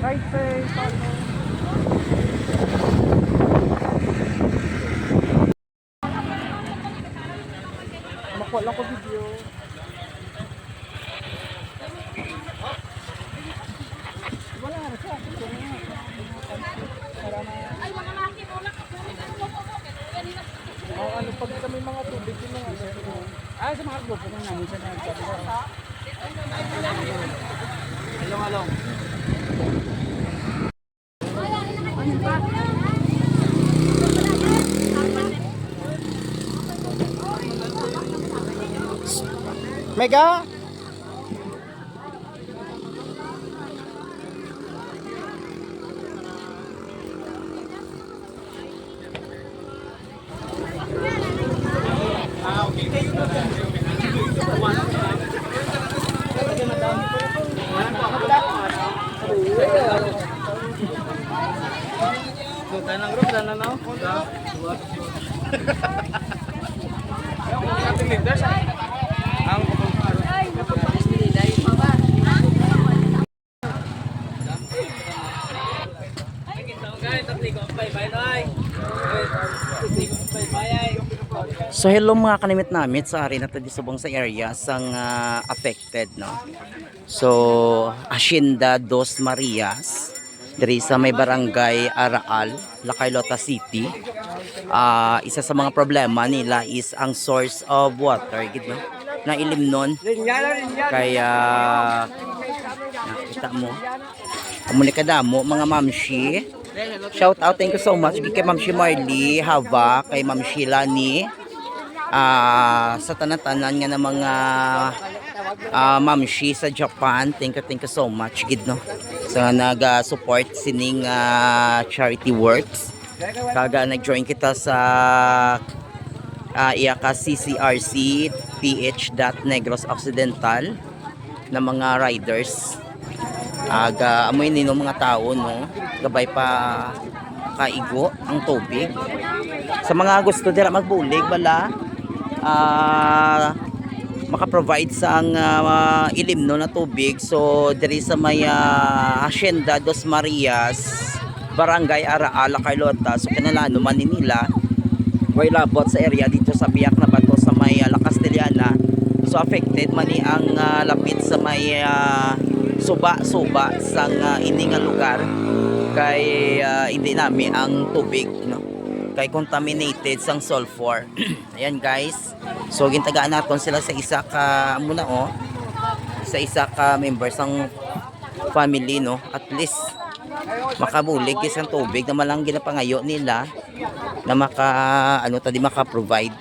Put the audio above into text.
Right face, makuha lang ko video. Wala na siya. Ay, mga makin, wala ka. Ano, pag kami mga tubig, yung mga ay, sa mga grupo kung namin siya nagsabi ko. Along. Mega. Tanang group na na. Ating leaders. Ang so hello mga kanimit namit sa ari na tadi subong sa area sang affected no. So Hacienda Dos Marias diri sa may barangay Araal, Lacailota City. Isa sa mga problema nila is ang source of water gid no. Na ilimnon kaya nakita mo komunikada mo mga mamshi. Shout out, thank you so much kay Ma'am Shi Marley Hava, kay Ma'am Sheila ni sa tanan-tanan nga ng mga Mamshi sa Japan. Thank you so much gid no. So nag-support sining charity works. Kaga nag-join kita sa iyaka CCRC PH. Negros Occidental na mga riders. Amoy nino mga tao no, gabay pa kaigo ang tubig. Sa mga gusto dira magbulig bala maka-provide sa ang ilimno na tubig. So diri sa may Hacienda Dos Marias, Barangay Araal, Lacailota. So kinalano man nila way labot sa area dito sa Biak na Bato sa may La Castellana. So affected man ni ang lapit sa may suba sang ini nga lugar kay hindi nami ang tubig no, kay contaminated sang sulfur. Ayan guys, so gintagaan naton sila sa isa ka muna sa isa ka members sang family no, at least makabulig isang tubig na malang ginapangayo nila na maka provide.